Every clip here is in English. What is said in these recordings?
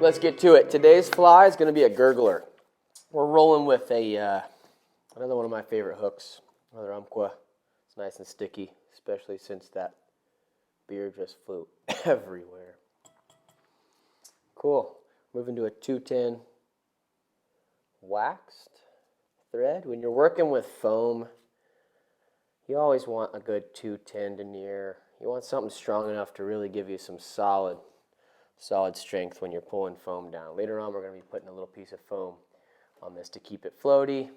Let's get to it. Today's fly is going to be a Gurgler. We're rolling with another one of my favorite hooks, another Umpqua. It's nice and sticky, especially since that beer just flew everywhere. Cool. Moving to a 210 waxed thread. When you're working with foam, you always want a good 210 denier. You want something strong enough to really give you some solid strength when you're pulling foam down. Later on, we're going to be putting a little piece of foam on this to keep it floaty.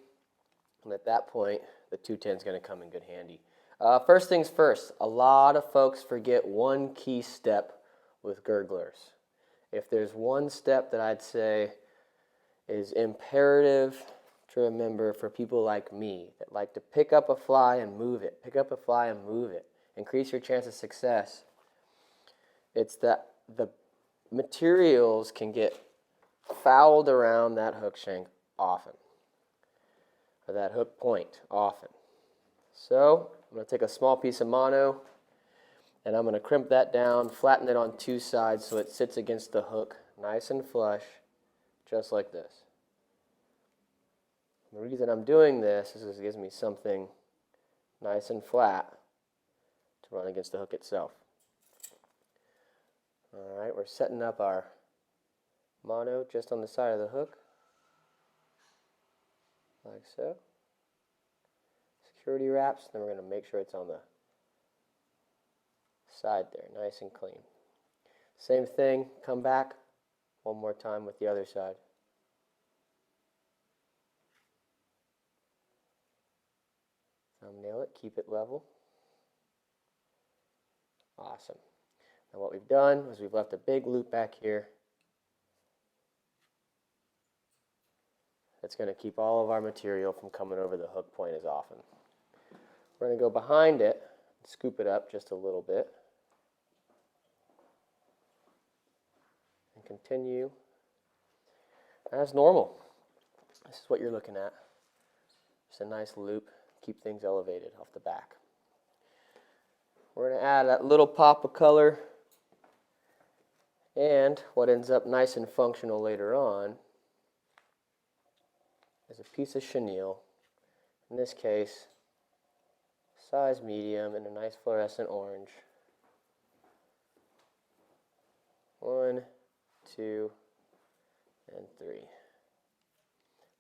And at that point, the 210 is going to come in good handy. First things first, a lot of folks forget one key step with Gurglers. If there's one step that I'd say is imperative to remember for people like me that like to pick up a fly and move it, increase your chance of success, it's that the materials can get fouled around that hook shank often, or that hook point often. So I'm going to take a small piece of mono and I'm going to crimp that down, flatten it on two sides so it sits against the hook nice and flush, just like this. The reason I'm doing this is because it gives me something nice and flat to run against the hook itself. All right, we're setting up our mono just on the side of the hook, like so. Security wraps, then we're going to make sure it's on the side there, nice and clean. Same thing, come back one more time with the other side. Thumbnail it, keep it level. Awesome. Now what we've done is we've left a big loop back here. That's going to keep all of our material from coming over the hook point as often. We're going to go behind it, scoop it up just a little bit, and continue as normal. This is what you're looking at. Just a nice loop, keep things elevated off the back. We're going to add that little pop of color, and what ends up nice and functional later on is a piece of chenille, in this case, size medium in a nice fluorescent orange. 1, 2, and 3.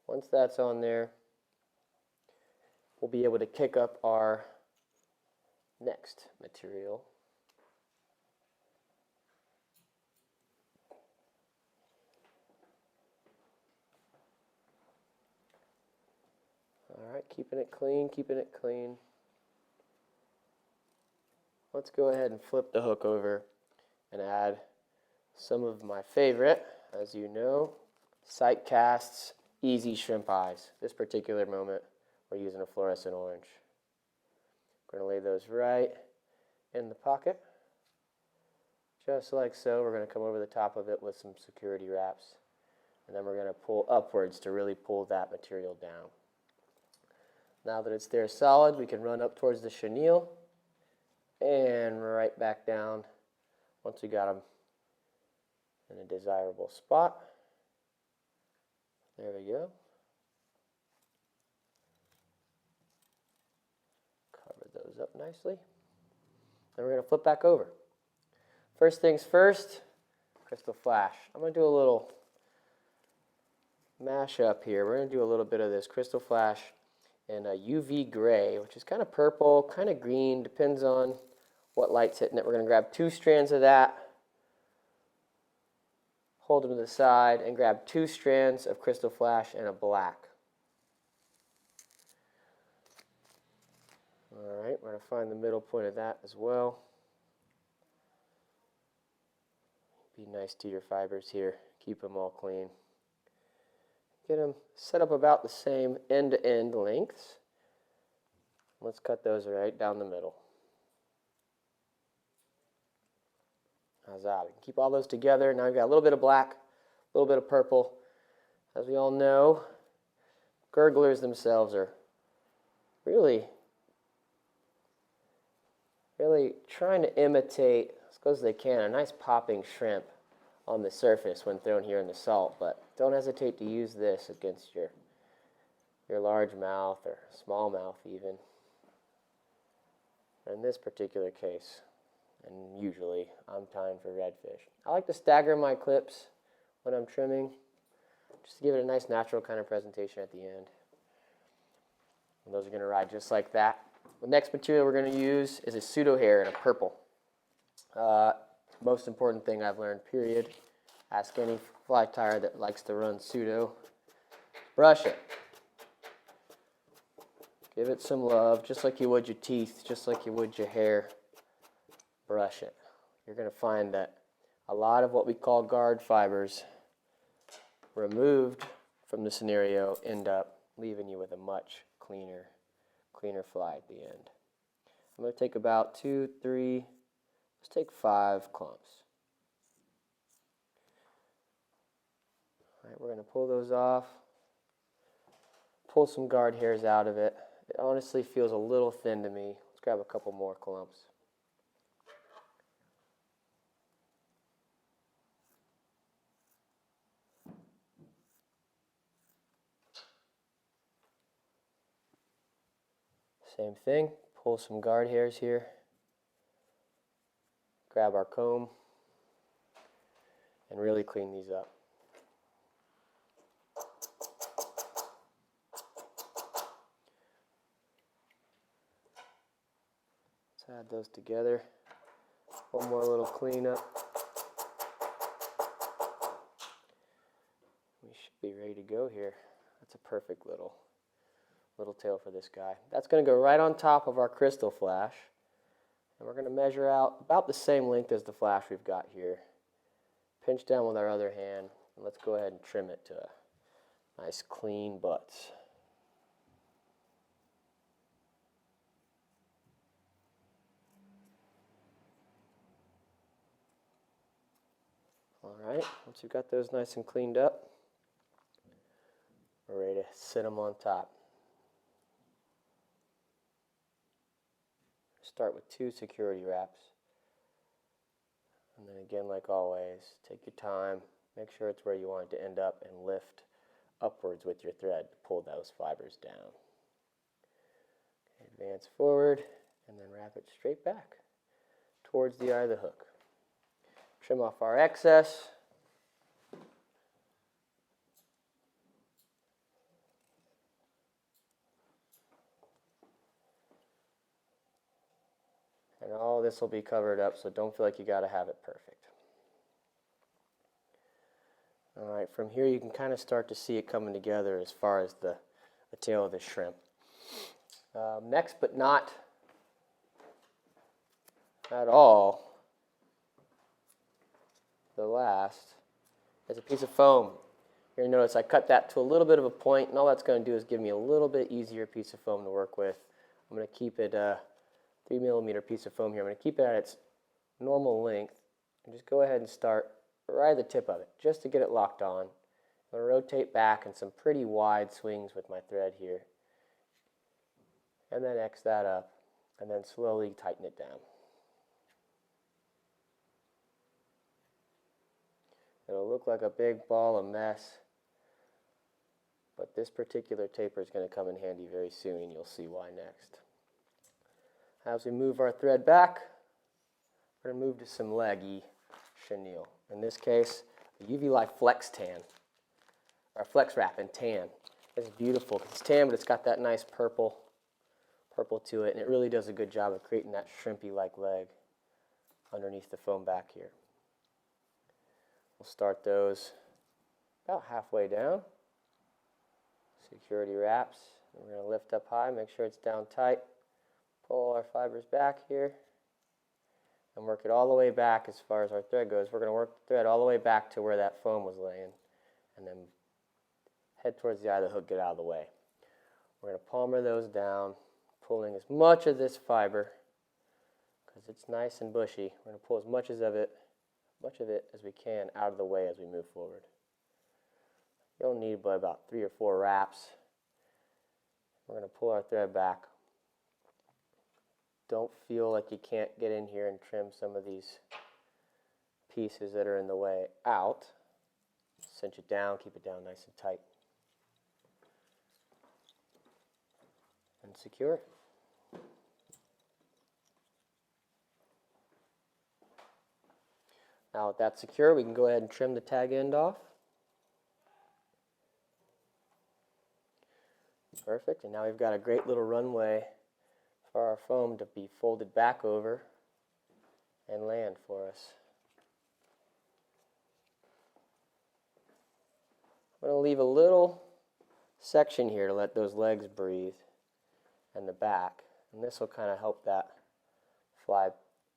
Once that's on there, we'll be able to kick up our next material. All right, keeping it clean, keeping it clean. Let's go ahead and flip the hook over and add some of my favorite, as you know, Sight Casts Easy Shrimp Eyes. This particular moment, we're using a fluorescent orange. We're going to lay those right in the pocket, just like so. We're going to come over the top of it with some security wraps, and then we're going to pull upwards to really pull that material down. Now that it's there solid, we can run up towards the chenille and right back down once we got them in a desirable spot. There we go. Cover those up nicely. Then we're going to flip back over. First things first, crystal flash. I'm going to do a little mashup here. We're going to do a little bit of this crystal flash in a UV gray, which is kind of purple, kind of green, depends on what light's hitting it. We're going to grab 2 strands of that, hold them to the side, and grab 2 strands of crystal flash in a black. All right, we're going to find the middle point of that as well. Be nice to your fibers here. Keep them all clean. Get them set up about the same end-to-end lengths. Let's cut those right down the middle. How's that? We can keep all those together. Now we've got a little bit of black, a little bit of purple. As we all know, Gurglers themselves are really trying to imitate, as close as they can, a nice popping shrimp on the surface when thrown here in the salt, but don't hesitate to use this against your largemouth or smallmouth even. In this particular case, and usually I'm tying for redfish. I like to stagger my clips when I'm trimming, just to give it a nice natural kind of presentation at the end. And those are going to ride just like that. The next material we're going to use is a pseudo hair in a purple. Most important thing I've learned, period. Ask any fly tyer that likes to run pseudo. Brush it. Give it some love, just like you would your teeth, just like you would your hair. Brush it. You're going to find that a lot of what we call guard fibers removed from the scenario end up leaving you with a much cleaner fly at the end. I'm going to take about 2, 3, let's take 5 clumps. All right, we're going to pull those off. Pull some guard hairs out of it. It honestly feels a little thin to me. Let's grab a couple more clumps. Same thing, pull some guard hairs here. Grab our comb and really clean these up. Let's add those together. One more little cleanup. We should be ready to go here. That's a perfect little tail for this guy. That's going to go right on top of our crystal flash. And we're going to measure out about the same length as the flash we've got here. Pinch down with our other hand, and let's go ahead and trim it to a nice clean butts. All right, once you've got those nice and cleaned up, we're ready to sit them on top. Start with 2 security wraps. And then again, like always, take your time, make sure it's where you want it to end up, and lift upwards with your thread to pull those fibers down. Advance forward, and then wrap it straight back towards the eye of the hook. Trim off our excess. And all this will be covered up, so don't feel like you got to have it perfect. All right, from here you can kind of start to see it coming together as far as the tail of the shrimp. Next, but not at all the last, is a piece of foam. You're going to notice I cut that to a little bit of a point, and all that's going to do is give me a little bit easier piece of foam to work with. I'm going to keep it 3mm piece of foam here. I'm going to keep it at its normal length and just go ahead and start right at the tip of it just to get it locked on. I'm going to rotate back in some pretty wide swings with my thread here, and then X that up and then slowly tighten it down. It'll look like a big ball of mess, but this particular taper is going to come in handy very soon, and you'll see why next. As we move our thread back, we're going to move to some leggy chenille. In this case, a UV Light Flex Tan, or Flex Wrap in tan. It's beautiful. It's tan, but it's got that nice purple to it, and it really does a good job of creating that shrimpy-like leg underneath the foam back here. We'll start those about halfway down. Security wraps. And we're going to lift up high, make sure it's down tight. Pull our fibers back here and work it all the way back as far as our thread goes. We're going to work the thread all the way back to where that foam was laying, and then head towards the eye of the hook, get out of the way. We're going to palmer those down, pulling as much of this fiber, because it's nice and bushy. We're going to pull as much of it as we can out of the way as we move forward. You'll need about 3 or 4 wraps. We're going to pull our thread back. Don't feel like you can't get in here and trim some of these pieces that are in the way out. Cinch it down, keep it down nice and tight. And secure it. Now with that secure, we can go ahead and trim the tag end off. Perfect, and now we've got a great little runway for our foam to be folded back over and land for us. I'm going to leave a little section here to let those legs breathe and the back, and this will kind of help that fly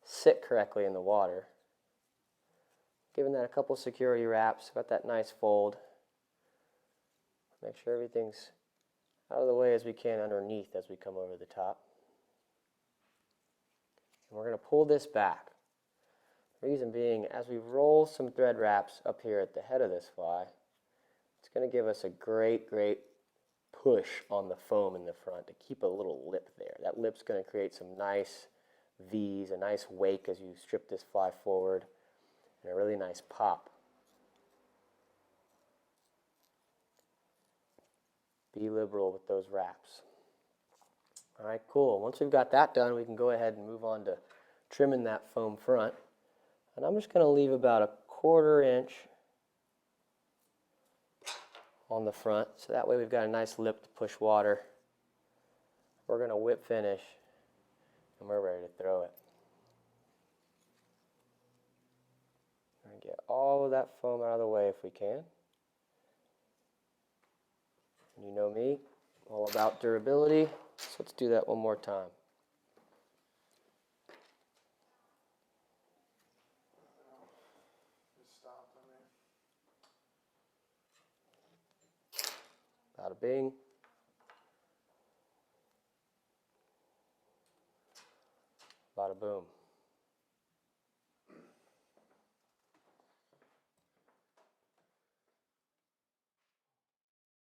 sit correctly in the water. Giving that a couple security wraps, got that nice fold. Make sure everything's out of the way as we can underneath as we come over the top. And we're going to pull this back. Reason being, as we roll some thread wraps up here at the head of this fly, it's going to give us a great push on the foam in the front to keep a little lip there. That lip's going to create some nice V's, a nice wake as you strip this fly forward, and a really nice pop. Be liberal with those wraps. All right, cool. Once we've got that done, we can go ahead and move on to trimming that foam front. And I'm just going to leave about a 1/4 inch on the front, so that way we've got a nice lip to push water. We're going to whip finish, and we're ready to throw it. We're going to get all of that foam out of the way if we can. You know me, all about durability, so let's do that one more time. Bada bing. Bada boom.